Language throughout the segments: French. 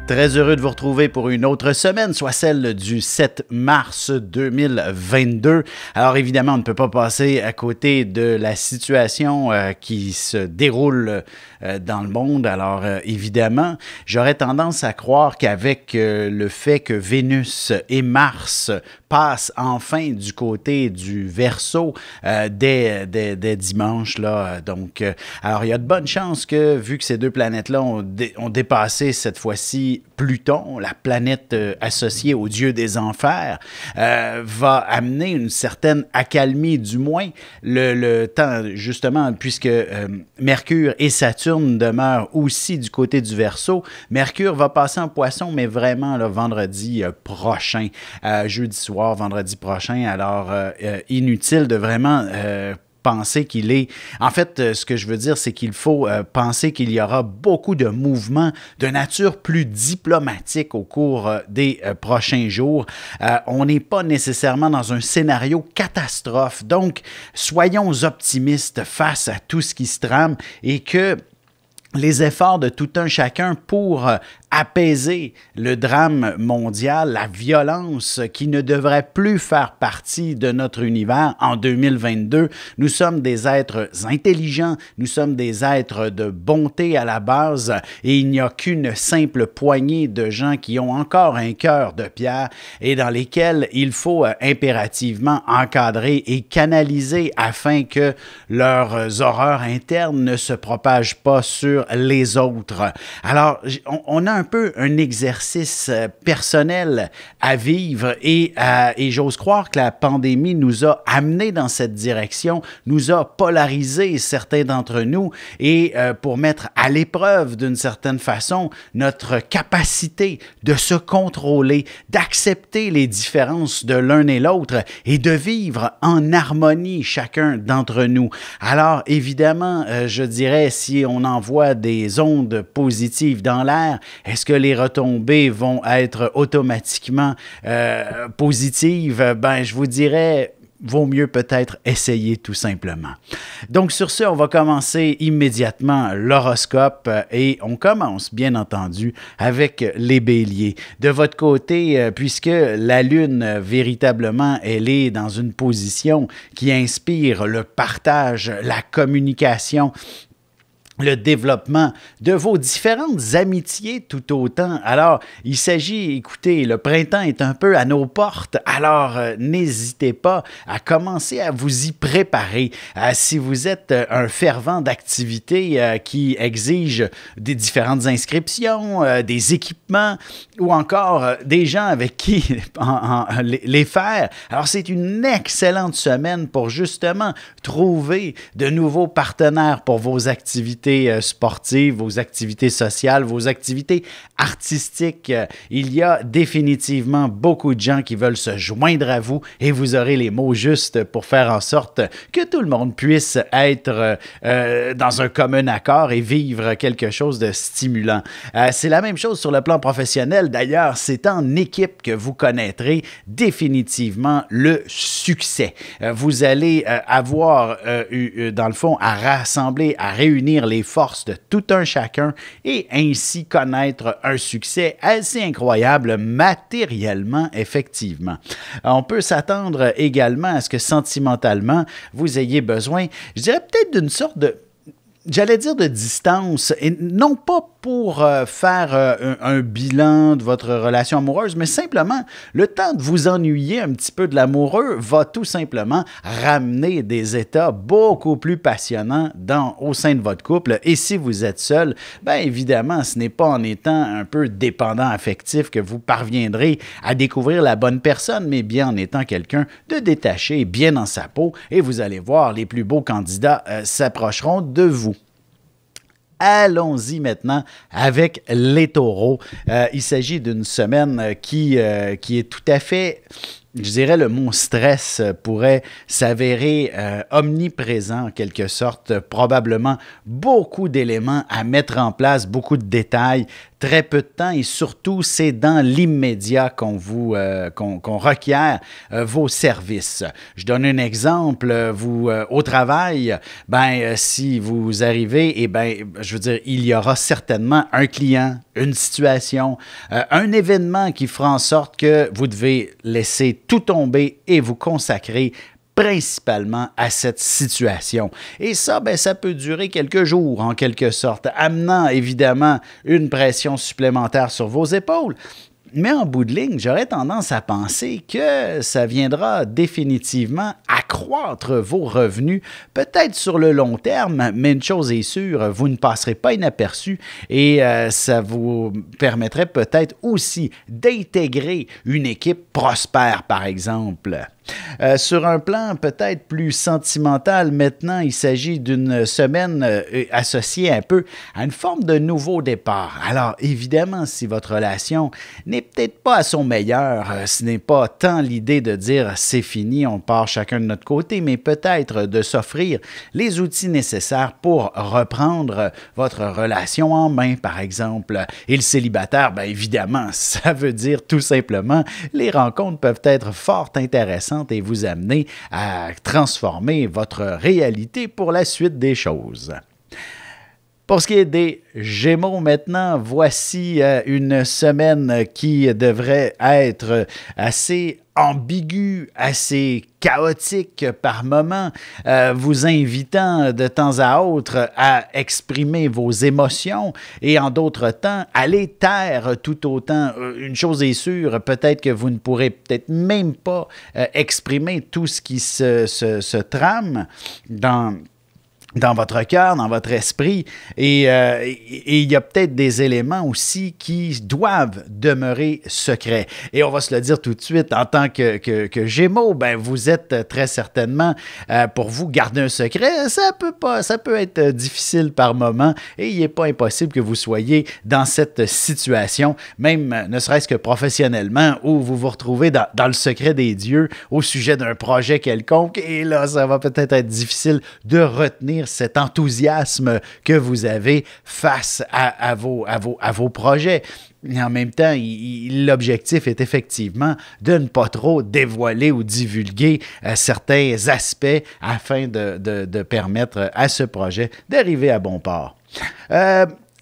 Très heureux de vous retrouver pour une autre semaine, soit celle du 7 mars 2022. Alors évidemment, on ne peut pas passer à côté de la situation qui se déroule dans le monde. Alors évidemment, j'aurais tendance à croire qu'avec le fait que Vénus et Mars passent enfin du côté du Verseau dès dimanche, là. Donc, alors il y a de bonnes chances que, vu que ces deux planètes-là ont dépassé cette fois-ci Pluton, la planète associée au dieu des enfers, va amener une certaine accalmie, du moins le temps, justement, puisque Mercure et Saturne demeurent aussi du côté du Verseau. Mercure va passer en Poisson, mais vraiment là, vendredi prochain, jeudi soir, vendredi prochain. Alors, inutile de vraiment penser qu'il est... En fait, ce que je veux dire, c'est qu'il faut penser qu'il y aura beaucoup de mouvements de nature plus diplomatique au cours des prochains jours. On n'est pas nécessairement dans un scénario catastrophe. Donc, soyons optimistes face à tout ce qui se trame et que les efforts de tout un chacun pour apaiser le drame mondial, la violence qui ne devrait plus faire partie de notre univers en 2022. Nous sommes des êtres intelligents, nous sommes des êtres de bonté à la base et il n'y a qu'une simple poignée de gens qui ont encore un cœur de pierre et dans lesquels il faut impérativement encadrer et canaliser afin que leurs horreurs internes ne se propagent pas sur les autres. Alors, on a un peu un exercice personnel à vivre et j'ose croire que la pandémie nous a amenés dans cette direction, nous a polarisé certains d'entre nous et pour mettre à l'épreuve d'une certaine façon notre capacité de se contrôler, d'accepter les différences de l'un et l'autre et de vivre en harmonie chacun d'entre nous. Alors évidemment, je dirais, si on envoie des ondes positives dans l'air, est-ce que les retombées vont être automatiquement positives? Ben, je vous dirais, vaut mieux peut-être essayer tout simplement. Donc sur ce, on va commencer immédiatement l'horoscope et on commence bien entendu avec les béliers. De votre côté, puisque la Lune véritablement, elle est dans une position qui inspire le partage, la communication, le développement de vos différentes amitiés tout autant. Alors, il s'agit, écoutez, le printemps est un peu à nos portes, alors n'hésitez pas à commencer à vous y préparer. Si vous êtes un fervent d'activités qui exige des différentes inscriptions, des équipements ou encore des gens avec qui les faire, alors c'est une excellente semaine pour justement trouver de nouveaux partenaires pour vos activités sportives, vos activités sociales, vos activités artistiques. Il y a définitivement beaucoup de gens qui veulent se joindre à vous et vous aurez les mots justes pour faire en sorte que tout le monde puisse être dans un commun accord et vivre quelque chose de stimulant. C'est la même chose sur le plan professionnel. D'ailleurs, c'est en équipe que vous connaîtrez définitivement le succès. Vous allez avoir, dans le fond, à rassembler, à réunir les forces de tout un chacun et ainsi connaître un succès assez incroyable matériellement, effectivement. On peut s'attendre également à ce que sentimentalement, vous ayez besoin, je dirais peut-être d'une sorte de, j'allais dire de distance, et non pas pour faire un bilan de votre relation amoureuse, mais simplement le temps de vous ennuyer un petit peu de l'amoureux va tout simplement ramener des états beaucoup plus passionnants au sein de votre couple. Et si vous êtes seul, bien évidemment, ce n'est pas en étant un peu dépendant affectif que vous parviendrez à découvrir la bonne personne, mais bien en étant quelqu'un de détaché, bien dans sa peau, et vous allez voir, les plus beaux candidats s'approcheront de vous. Allons-y maintenant avec les taureaux. Il s'agit d'une semaine qui est tout à fait, je dirais, le mot stress pourrait s'avérer omniprésent en quelque sorte, probablement beaucoup d'éléments à mettre en place, beaucoup de détails, très peu de temps et surtout, c'est dans l'immédiat qu'on requiert vos services. Je donne un exemple, vous, au travail, si vous arrivez, je veux dire, il y aura certainement un client, une situation, un événement qui fera en sorte que vous devez laisser tout tomber et vous consacrer principalement à cette situation. Et ça, ben, ça peut durer quelques jours, en quelque sorte, amenant évidemment une pression supplémentaire sur vos épaules. Mais en bout de ligne, j'aurais tendance à penser que ça viendra définitivement accroître vos revenus, peut-être sur le long terme, mais une chose est sûre, vous ne passerez pas inaperçu et ça vous permettrait peut-être aussi d'intégrer une équipe prospère, par exemple. Sur un plan peut-être plus sentimental, maintenant, il s'agit d'une semaine associée un peu à une forme de nouveau départ. Alors, évidemment, si votre relation n'est peut-être pas à son meilleur, ce n'est pas tant l'idée de dire c'est fini, on part chacun de notre côté, mais peut-être de s'offrir les outils nécessaires pour reprendre votre relation en main, par exemple. Et le célibataire, bien évidemment, ça veut dire tout simplement, les rencontres peuvent être fort intéressantes et vous amener à transformer votre réalité pour la suite des choses. Pour ce qui est des Gémeaux maintenant, voici une semaine qui devrait être assez ambiguë, assez chaotique par moments, vous invitant de temps à autre à exprimer vos émotions et en d'autres temps, à les taire tout autant. Une chose est sûre, peut-être que vous ne pourrez peut-être même pas exprimer tout ce qui se trame dans votre cœur, dans votre esprit, et il y a peut-être des éléments aussi qui doivent demeurer secrets. Et on va se le dire tout de suite, en tant que Gémeaux, ben vous êtes très certainement, pour vous, garder un secret, ça peut être difficile par moment, et il n'est pas impossible que vous soyez dans cette situation, même ne serait-ce que professionnellement, où vous vous retrouvez dans le secret des dieux au sujet d'un projet quelconque, et là, ça va peut-être être difficile de retenir cet enthousiasme que vous avez face à vos projets. Et en même temps, l'objectif est effectivement de ne pas trop dévoiler ou divulguer certains aspects afin de permettre à ce projet d'arriver à bon port.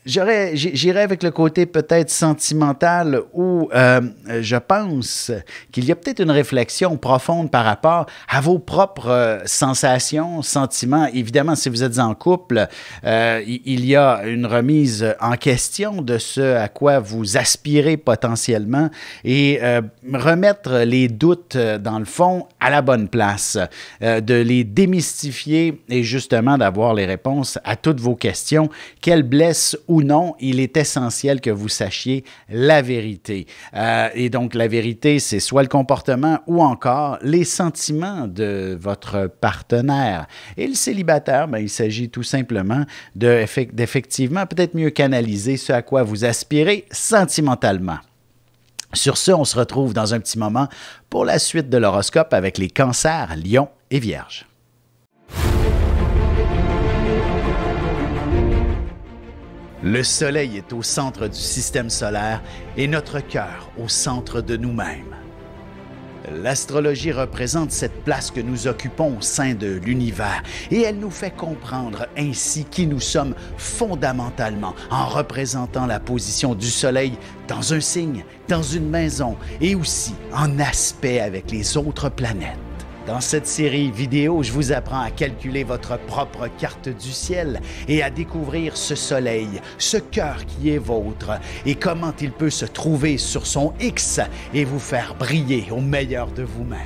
J'irais avec le côté peut-être sentimental où je pense qu'il y a peut-être une réflexion profonde par rapport à vos propres sensations, sentiments. Évidemment, si vous êtes en couple, il y a une remise en question de ce à quoi vous aspirez potentiellement et remettre les doutes, dans le fond, à la bonne place, de les démystifier et justement d'avoir les réponses à toutes vos questions, qu'elles blessent ou non, il est essentiel que vous sachiez la vérité. Et donc, la vérité, c'est soit le comportement ou encore les sentiments de votre partenaire. Et le célibataire, bien, il s'agit tout simplement d'effectivement peut-être mieux canaliser ce à quoi vous aspirez sentimentalement. Sur ce, on se retrouve dans un petit moment pour la suite de l'horoscope avec les cancers, lions et vierges. Le Soleil est au centre du système solaire et notre cœur au centre de nous-mêmes. L'astrologie représente cette place que nous occupons au sein de l'univers et elle nous fait comprendre ainsi qui nous sommes fondamentalement en représentant la position du Soleil dans un signe, dans une maison et aussi en aspect avec les autres planètes. Dans cette série vidéo, je vous apprends à calculer votre propre carte du ciel et à découvrir ce soleil, ce cœur qui est vôtre et comment il peut se trouver sur son X et vous faire briller au meilleur de vous-même.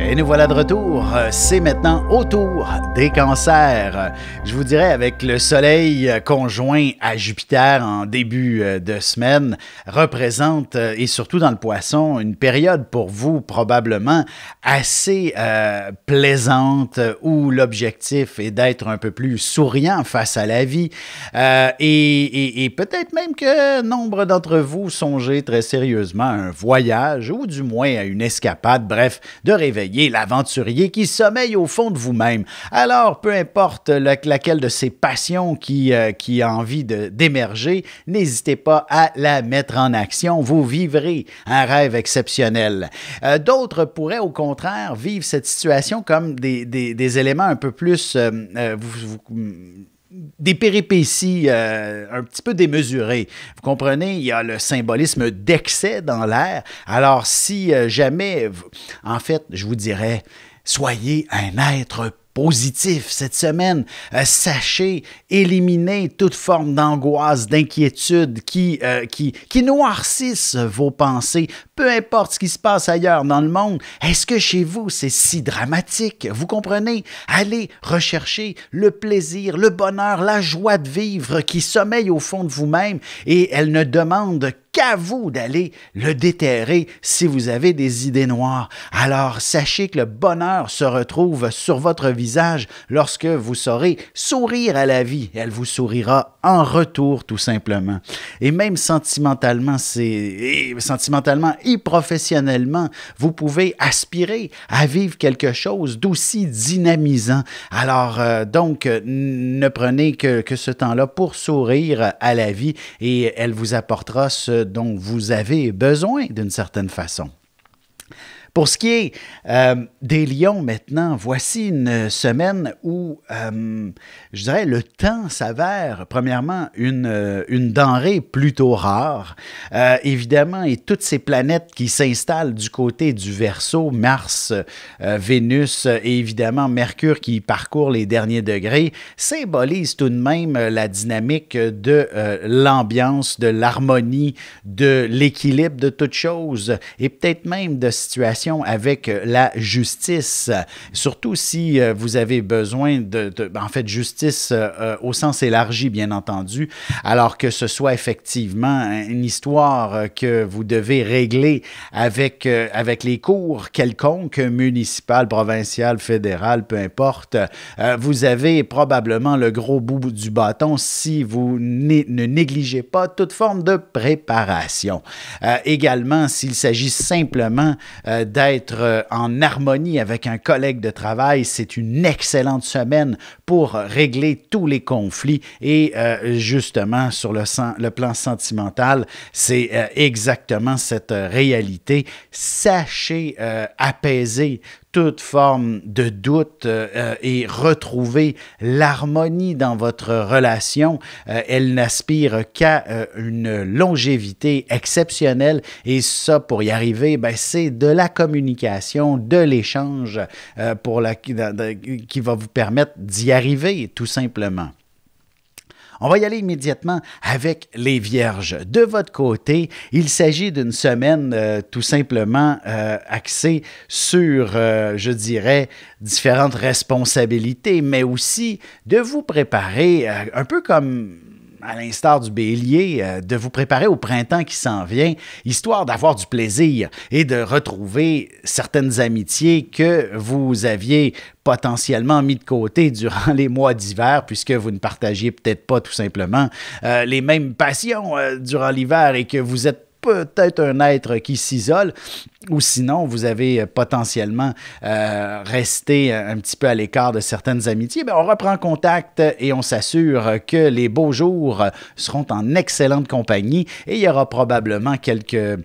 Et nous voilà de retour. C'est maintenant au tour des cancers. Je vous dirais, avec le Soleil conjoint à Jupiter en début de semaine, représente, et surtout dans le Poisson, une période pour vous probablement assez plaisante où l'objectif est d'être un peu plus souriant face à la vie. Et peut-être même que nombre d'entre vous songez très sérieusement à un voyage ou du moins à une escapade, bref, de réveiller et l'aventurier qui sommeille au fond de vous-même. Alors, peu importe laquelle de ces passions qui a envie d'émerger, n'hésitez pas à la mettre en action. Vous vivrez un rêve exceptionnel. D'autres pourraient, au contraire, vivre cette situation comme des éléments un peu plus... des péripéties un petit peu démesurées. Vous comprenez, il y a le symbolisme d'excès dans l'air. Alors, si jamais, en fait, je vous dirais, soyez un être positif cette semaine. Sachez éliminer toute forme d'angoisse, d'inquiétude qui noircissent vos pensées. Peu importe ce qui se passe ailleurs dans le monde, est-ce que chez vous, c'est si dramatique? Vous comprenez? Allez rechercher le plaisir, le bonheur, la joie de vivre qui sommeille au fond de vous-même et elle ne demande qu'à vous d'aller le déterrer si vous avez des idées noires. Alors, sachez que le bonheur se retrouve sur votre visage lorsque vous saurez sourire à la vie. Elle vous sourira en retour, tout simplement. Et même sentimentalement et professionnellement, vous pouvez aspirer à vivre quelque chose d'aussi dynamisant. Alors, donc, ne prenez que ce temps-là pour sourire à la vie et elle vous apportera ce dont vous avez besoin d'une certaine façon. Pour ce qui est des lions maintenant, voici une semaine où, je dirais, le temps s'avère, premièrement, une denrée plutôt rare. Évidemment, et toutes ces planètes qui s'installent du côté du Verseau, Mars, Vénus et évidemment Mercure qui parcourt les derniers degrés, symbolisent tout de même la dynamique de l'ambiance, de l'harmonie, de l'équilibre de toute chose et peut-être même de situations avec la justice, surtout si vous avez besoin en fait, justice au sens élargi, bien entendu, alors que ce soit effectivement une histoire que vous devez régler avec les cours quelconques, municipales, provinciales, fédérales, peu importe. Vous avez probablement le gros bout du bâton si vous ne négligez pas toute forme de préparation. Également, s'il s'agit simplement d'être en harmonie avec un collègue de travail, c'est une excellente semaine pour régler tous les conflits et justement sur le plan sentimental, c'est exactement cette réalité. Sachez apaiser toute forme de doute et retrouver l'harmonie dans votre relation. Elle n'aspire qu'à une longévité exceptionnelle et ça, pour y arriver, c'est de la communication, de l'échange qui va vous permettre d'y arriver, tout simplement. On va y aller immédiatement avec les Vierges. De votre côté, il s'agit d'une semaine tout simplement axée sur, je dirais, différentes responsabilités, mais aussi de vous préparer un peu comme à l'instar du Bélier, de vous préparer au printemps qui s'en vient, histoire d'avoir du plaisir et de retrouver certaines amitiés que vous aviez potentiellement mis de côté durant les mois d'hiver, puisque vous ne partagiez peut-être pas tout simplement les mêmes passions durant l'hiver et que vous êtes peut-être un être qui s'isole, ou sinon vous avez potentiellement resté un petit peu à l'écart de certaines amitiés, on reprend contact et on s'assure que les beaux jours seront en excellente compagnie et il y aura probablement quelques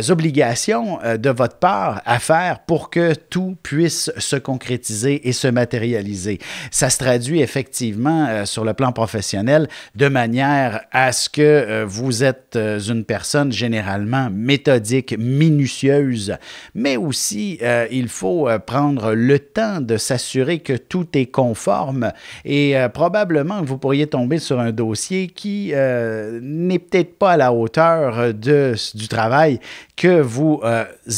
obligations de votre part à faire pour que tout puisse se concrétiser et se matérialiser. Ça se traduit effectivement sur le plan professionnel de manière à ce que vous êtes une personne généralement méthodique, minutieuse, mais aussi il faut prendre le temps de s'assurer que tout est conforme et probablement que vous pourriez tomber sur un dossier qui n'est peut-être pas à la hauteur du travail que vous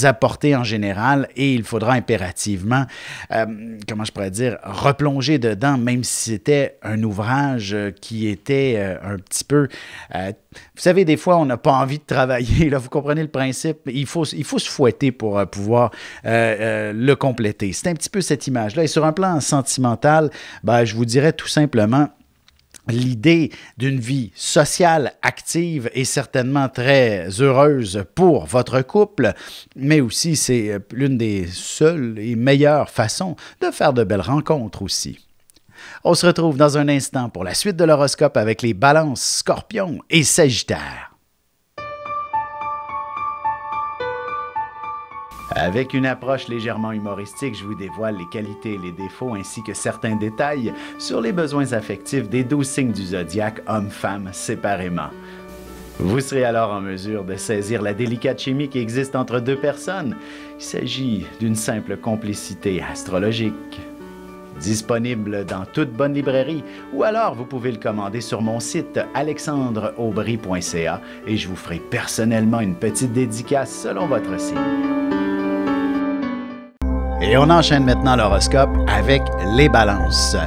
apportez en général et il faudra impérativement, comment je pourrais dire, replonger dedans, même si c'était un ouvrage qui était un petit peu... vous savez, des fois, on n'a pas envie de travailler. Là, vous comprenez le principe. Il faut se fouetter pour pouvoir le compléter. C'est un petit peu cette image-là. Et sur un plan sentimental, je vous dirais tout simplement L'idée d'une vie sociale active est certainement très heureuse pour votre couple, mais aussi c'est l'une des seules et meilleures façons de faire de belles rencontres aussi. On se retrouve dans un instant pour la suite de l'horoscope avec les balances, scorpions et sagittaires. Avec une approche légèrement humoristique, je vous dévoile les qualités et les défauts ainsi que certains détails sur les besoins affectifs des 12 signes du zodiaque, hommes-femmes séparément. Vous serez alors en mesure de saisir la délicate chimie qui existe entre deux personnes. Il s'agit d'une simple complicité astrologique. Disponible dans toute bonne librairie ou alors vous pouvez le commander sur mon site alexandreaubry.ca et je vous ferai personnellement une petite dédicace selon votre signe. Et on enchaîne maintenant l'horoscope avec les balances.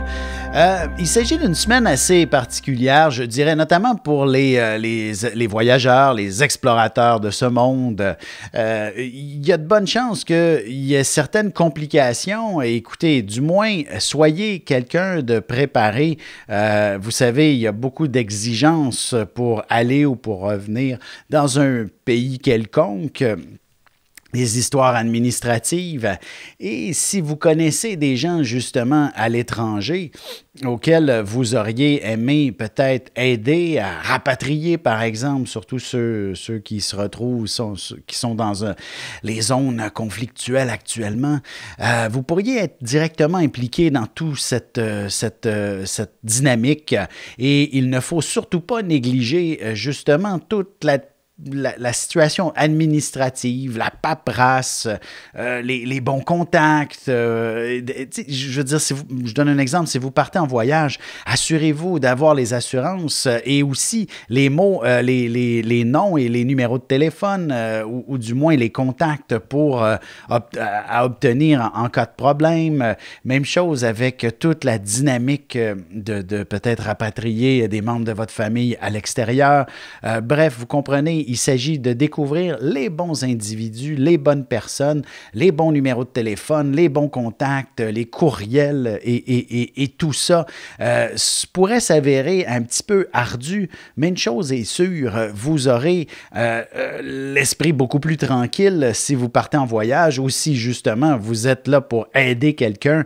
Il s'agit d'une semaine assez particulière, je dirais, notamment pour les voyageurs, les explorateurs de ce monde. Il y a de bonnes chances qu'il y ait certaines complications. Et écoutez, du moins, soyez quelqu'un de préparé. Vous savez, il y a beaucoup d'exigences pour aller ou pour revenir dans un pays quelconque. Des histoires administratives. Et si vous connaissez des gens justement à l'étranger auxquels vous auriez aimé peut-être aider à rapatrier, par exemple, surtout ceux qui se retrouvent, qui sont dans les zones conflictuelles actuellement, vous pourriez être directement impliqué dans toute cette dynamique et il ne faut surtout pas négliger justement toute la situation administrative, la paperasse, les bons contacts. Je veux dire, je donne un exemple, si vous partez en voyage, assurez-vous d'avoir les assurances et aussi les mots, les noms et les numéros de téléphone ou du moins les contacts pour à obtenir en cas de problème. Même chose avec toute la dynamique de peut-être rapatrier des membres de votre famille à l'extérieur. Bref, vous comprenez, il s'agit de découvrir les bons individus, les bonnes personnes, les bons numéros de téléphone, les bons contacts, les courriels et tout ça pourrait s'avérer un petit peu ardu, mais une chose est sûre, vous aurez l'esprit beaucoup plus tranquille si vous partez en voyage ou si justement vous êtes là pour aider quelqu'un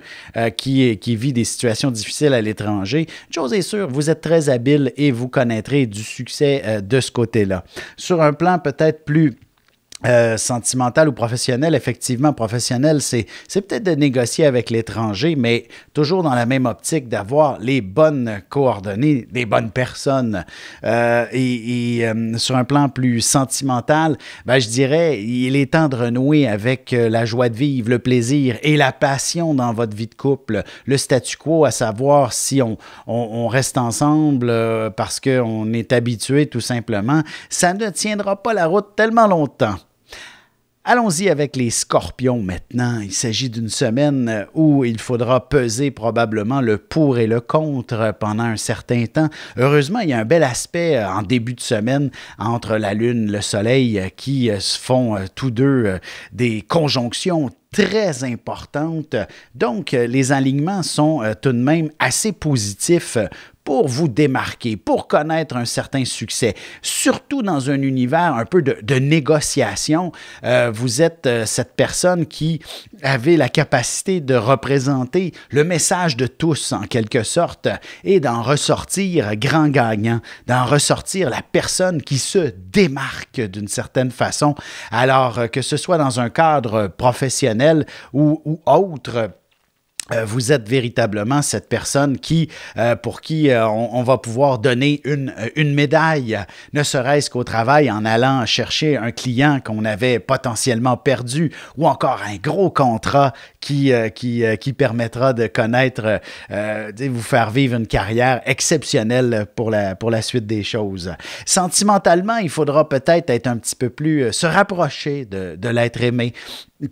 qui vit des situations difficiles à l'étranger. Une chose est sûre, vous êtes très habile et vous connaîtrez du succès de ce côté-là. Sur un plan peut-être plus sentimental ou professionnel, effectivement, professionnel, c'est peut-être de négocier avec l'étranger, mais toujours dans la même optique d'avoir les bonnes coordonnées, des bonnes personnes. Sur un plan plus sentimental, ben, je dirais, il est temps de renouer avec la joie de vivre, le plaisir et la passion dans votre vie de couple. Le statu quo, à savoir si on reste ensemble parce qu'on est habitué tout simplement, ça ne tiendra pas la route tellement longtemps. Allons-y avec les scorpions maintenant. Il s'agit d'une semaine où il faudra peser probablement le pour et le contre pendant un certain temps. Heureusement, il y a un bel aspect en début de semaine entre la Lune et le Soleil qui se font tous deux des conjonctions très importantes. Donc, les alignements sont tout de même assez positifs pour vous démarquer, pour connaître un certain succès. Surtout dans un univers un peu de négociation, vous êtes cette personne qui avait la capacité de représenter le message de tous en quelque sorte et d'en ressortir grand gagnant, d'en ressortir la personne qui se démarque d'une certaine façon. Alors que ce soit dans un cadre professionnel ou autre, vous êtes véritablement cette personne pour qui on va pouvoir donner une médaille, ne serait-ce qu'au travail en allant chercher un client qu'on avait potentiellement perdu ou encore un gros contrat qui permettra de connaître, vous faire vivre une carrière exceptionnelle pour la suite des choses. Sentimentalement, il faudra peut-être être un petit peu plus, se rapprocher de l'être aimé.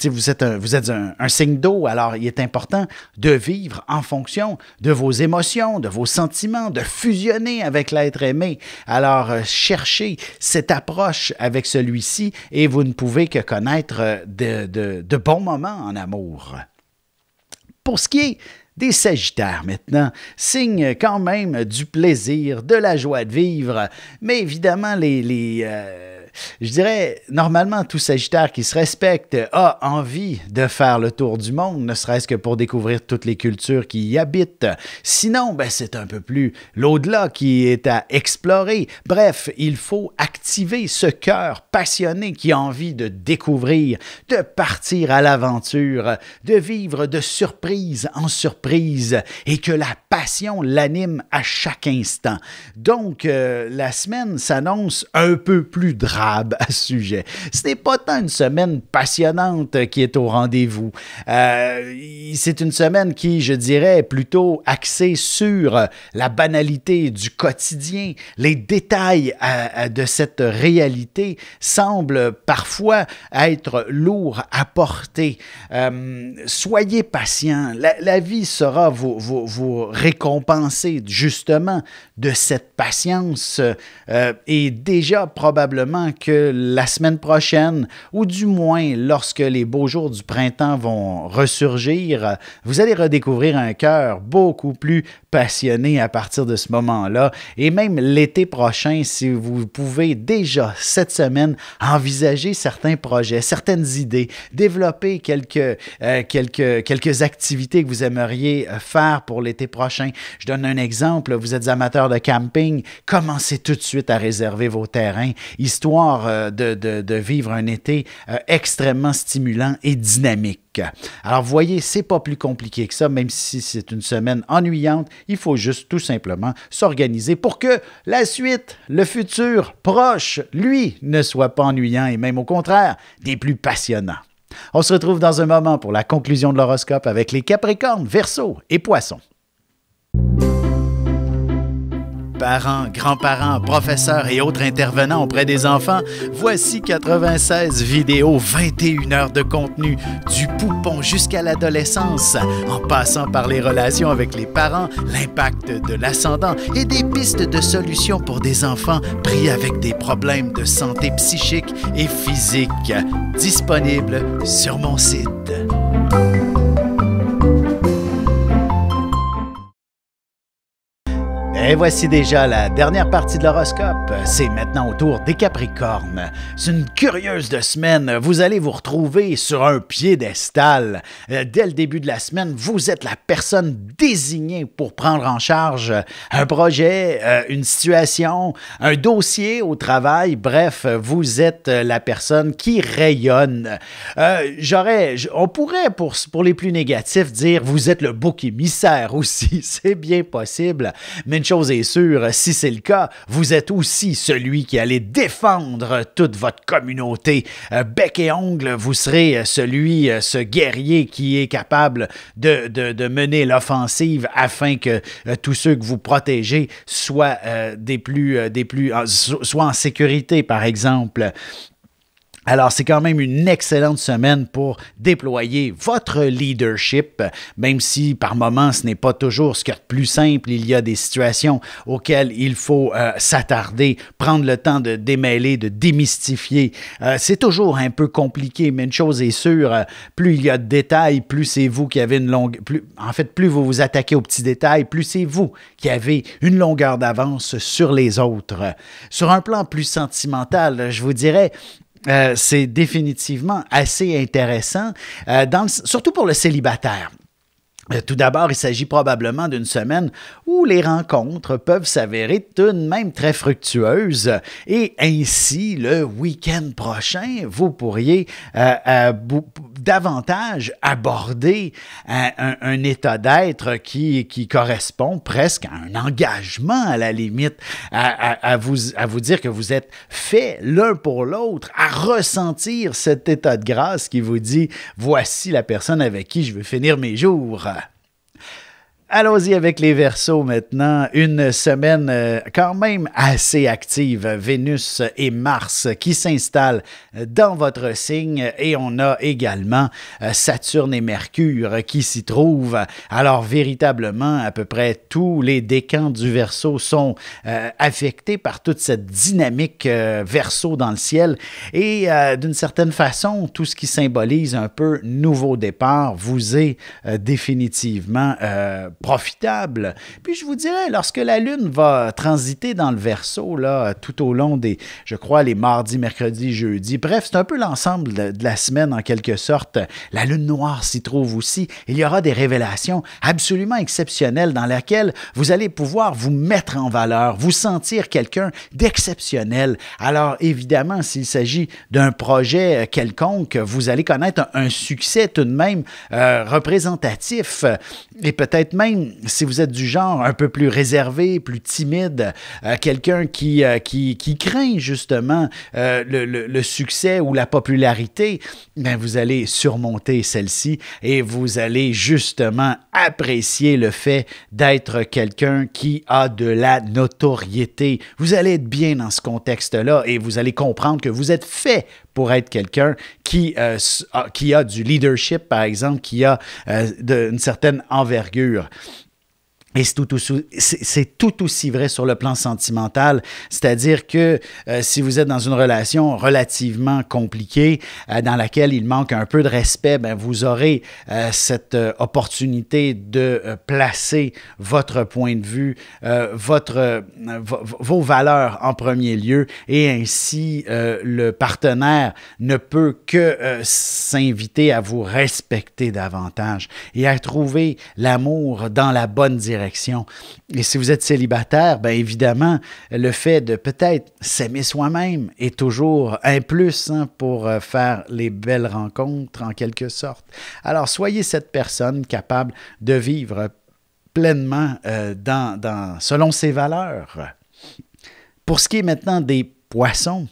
Vous êtes un signe d'eau, alors il est important de vivre en fonction de vos émotions, de vos sentiments, de fusionner avec l'être aimé. Alors, cherchez cette approche avec celui-ci et vous ne pouvez que connaître de bons moments en amour. Pour ce qui est des Sagittaires maintenant, signe quand même du plaisir, de la joie de vivre, mais évidemment je dirais, normalement, tout Sagittaire qui se respecte a envie de faire le tour du monde, ne serait-ce que pour découvrir toutes les cultures qui y habitent. Sinon, ben, c'est un peu plus l'au-delà qui est à explorer. Bref, il faut activer ce cœur passionné qui a envie de découvrir, de partir à l'aventure, de vivre de surprise en surprise et que la passion l'anime à chaque instant. Donc, la semaine s'annonce un peu plus drame à ce sujet. Ce n'est pas tant une semaine passionnante qui est au rendez-vous. C'est une semaine qui, je dirais, est plutôt axée sur la banalité du quotidien. Les détails de cette réalité semblent parfois être lourds à porter. Soyez patients. La vie saura vous récompenser justement de cette patience et déjà probablement que la semaine prochaine, ou du moins lorsque les beaux jours du printemps vont ressurgir, vous allez redécouvrir un cœur beaucoup plus passionné à partir de ce moment-là. Et même l'été prochain, si vous pouvez déjà cette semaine envisager certains projets, certaines idées, développer quelques activités que vous aimeriez faire pour l'été prochain. Je donne un exemple. Vous êtes amateur de camping, commencez tout de suite à réserver vos terrains, histoire de vivre un été extrêmement stimulant et dynamique. Alors, vous voyez, c'est pas plus compliqué que ça, même si c'est une semaine ennuyante. Il faut juste tout simplement s'organiser pour que la suite, le futur proche, lui, ne soit pas ennuyant et même au contraire, des plus passionnants. On se retrouve dans un moment pour la conclusion de l'horoscope avec les Capricornes, Verseaux et Poissons. Parents, grands-parents, professeurs et autres intervenants auprès des enfants, voici 96 vidéos, 21 heures de contenu, du poupon jusqu'à l'adolescence, en passant par les relations avec les parents, l'impact de l'ascendant et des pistes de solutions pour des enfants pris avec des problèmes de santé psychique et physique. Disponible sur mon site. Et voici déjà la dernière partie de l'horoscope. C'est maintenant au tour des Capricornes. C'est une curieuse de semaine. Vous allez vous retrouver sur un piédestal. Dès le début de la semaine, vous êtes la personne désignée pour prendre en charge un projet, une situation, un dossier au travail. Bref, vous êtes la personne qui rayonne. On pourrait, pour les plus négatifs, dire vous êtes le bouc émissaire aussi. C'est bien possible. Mais une chose est sûre, si c'est le cas, vous êtes aussi celui qui allait défendre toute votre communauté. Bec et ongle, vous serez ce guerrier qui est capable de mener l'offensive afin que tous ceux que vous protégez soient soient en sécurité, par exemple. Alors, c'est quand même une excellente semaine pour déployer votre leadership, même si par moments ce n'est pas toujours ce qu'il y a de plus simple. Il y a des situations auxquelles il faut s'attarder, prendre le temps de démêler, de démystifier. C'est toujours un peu compliqué, mais une chose est sûre, plus il y a de détails, plus c'est vous qui avez plus vous vous attaquez aux petits détails, plus c'est vous qui avez une longueur d'avance sur les autres. Sur un plan plus sentimental, je vous dirais, c'est définitivement assez intéressant, surtout pour le célibataire. Tout d'abord, il s'agit probablement d'une semaine où les rencontres peuvent s'avérer tout de même très fructueuses et ainsi, le week-end prochain, vous pourriez davantage aborder un état d'être qui correspond presque à un engagement à la limite, à vous dire que vous êtes faits l'un pour l'autre, à ressentir cet état de grâce qui vous dit « Voici la personne avec qui je veux finir mes jours ». Allons-y avec les Verseaux maintenant. Une semaine quand même assez active. Vénus et Mars qui s'installent dans votre signe et on a également Saturne et Mercure qui s'y trouvent. Alors véritablement, à peu près tous les décans du Verseau sont affectés par toute cette dynamique Verseau dans le ciel et d'une certaine façon, tout ce qui symbolise un peu nouveau départ vous est définitivement profitable. Puis je vous dirais, lorsque la Lune va transiter dans le Verseau, là, tout au long des, je crois, les mardis, mercredis, jeudis, bref, c'est un peu l'ensemble de la semaine en quelque sorte. La Lune noire s'y trouve aussi. Il y aura des révélations absolument exceptionnelles dans lesquelles vous allez pouvoir vous mettre en valeur, vous sentir quelqu'un d'exceptionnel. Alors évidemment, s'il s'agit d'un projet quelconque, vous allez connaître un succès tout de même représentatif et peut-être même, si vous êtes du genre un peu plus réservé, plus timide, quelqu'un qui craint justement le succès ou la popularité, bien, vous allez surmonter celle-ci et vous allez justement apprécier le fait d'être quelqu'un qui a de la notoriété. Vous allez être bien dans ce contexte-là et vous allez comprendre que vous êtes fait pour être quelqu'un qui a du leadership, par exemple, qui a une certaine envergure. Et c'est tout aussi vrai sur le plan sentimental, c'est-à-dire que si vous êtes dans une relation relativement compliquée, dans laquelle il manque un peu de respect, bien, vous aurez cette opportunité de placer votre point de vue, vos valeurs en premier lieu, et ainsi le partenaire ne peut que s'inviter à vous respecter davantage et à trouver l'amour dans la bonne direction. Et si vous êtes célibataire, bien évidemment, le fait de peut-être s'aimer soi-même est toujours un plus pour faire les belles rencontres en quelque sorte. Alors, soyez cette personne capable de vivre pleinement selon ses valeurs. Pour ce qui est maintenant des poissons,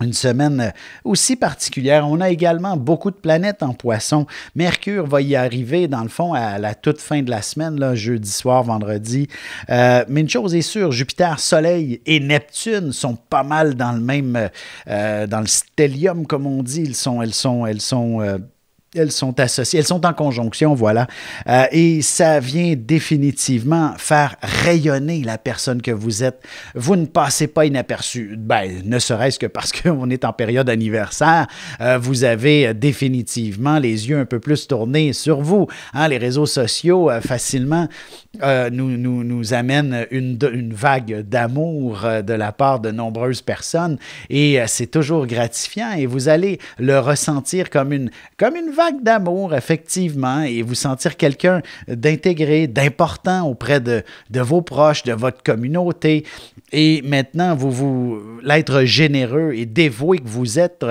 une semaine aussi particulière. On a également beaucoup de planètes en Poisson. Mercure va y arriver, dans le fond, à la toute fin de la semaine, là, jeudi soir, vendredi. Mais une chose est sûre, Jupiter, Soleil et Neptune sont pas mal dans le même, dans le stellium, comme on dit. Elles sont associées, elles sont en conjonction, voilà. Et ça vient définitivement faire rayonner la personne que vous êtes. Vous ne passez pas inaperçu. Ben, ne serait-ce que parce qu'on est en période anniversaire, vous avez définitivement les yeux un peu plus tournés sur vous. Hein, les réseaux sociaux, facilement, nous amènent une vague d'amour de la part de nombreuses personnes. Et c'est toujours gratifiant et vous allez le ressentir comme une vague d'amour, effectivement, et vous sentir quelqu'un d'intégré, d'important auprès de vos proches, de votre communauté. Et maintenant, l'être généreux et dévoué que vous êtes,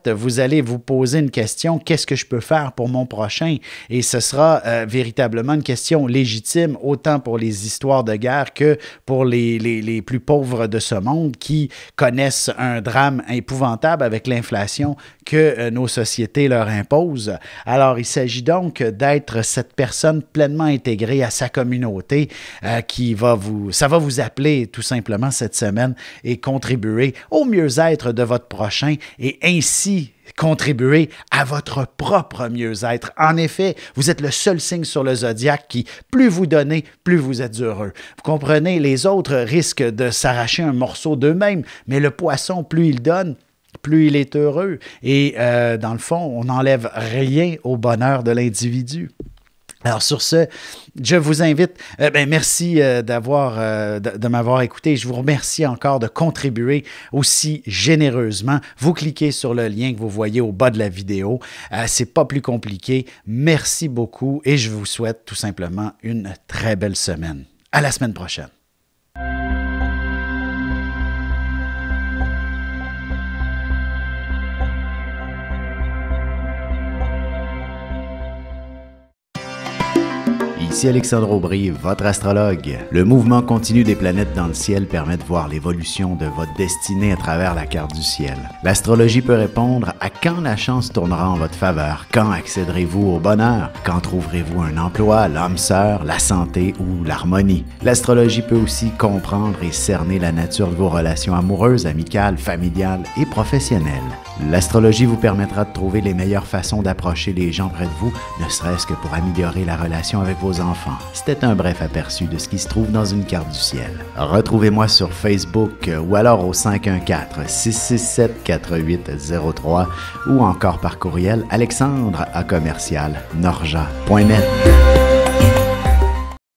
vous allez vous poser une question, qu'est-ce que je peux faire pour mon prochain? Et ce sera véritablement une question légitime, autant pour les histoires de guerre que pour les plus pauvres de ce monde qui connaissent un drame épouvantable avec l'inflation que nos sociétés leur imposent. Alors, il s'agit donc d'être cette personne pleinement intégrée à sa communauté ça va vous appeler tout simplement cette semaine et contribuer au mieux-être de votre prochain et ainsi contribuer à votre propre mieux-être. En effet, vous êtes le seul signe sur le zodiaque qui, plus vous donnez, plus vous êtes heureux. Vous comprenez, les autres risquent de s'arracher un morceau d'eux-mêmes, mais le poisson, plus il donne, plus il est heureux. Et dans le fond, on n'enlève rien au bonheur de l'individu. Alors sur ce, je vous invite, merci de m'avoir écouté. Je vous remercie encore de contribuer aussi généreusement. Vous cliquez sur le lien que vous voyez au bas de la vidéo. C'est pas plus compliqué. Merci beaucoup et je vous souhaite tout simplement une très belle semaine. À la semaine prochaine. Ici Alexandre Aubry, votre astrologue. Le mouvement continu des planètes dans le ciel permet de voir l'évolution de votre destinée à travers la carte du ciel. L'astrologie peut répondre à quand la chance tournera en votre faveur, quand accéderez-vous au bonheur, quand trouverez-vous un emploi, l'âme sœur, la santé ou l'harmonie. L'astrologie peut aussi comprendre et cerner la nature de vos relations amoureuses, amicales, familiales et professionnelles. L'astrologie vous permettra de trouver les meilleures façons d'approcher les gens près de vous, ne serait-ce que pour améliorer la relation avec vos enfants. C'était un bref aperçu de ce qui se trouve dans une carte du ciel. Retrouvez-moi sur Facebook ou alors au 514-667-4803 ou encore par courriel alexandre@norja.net.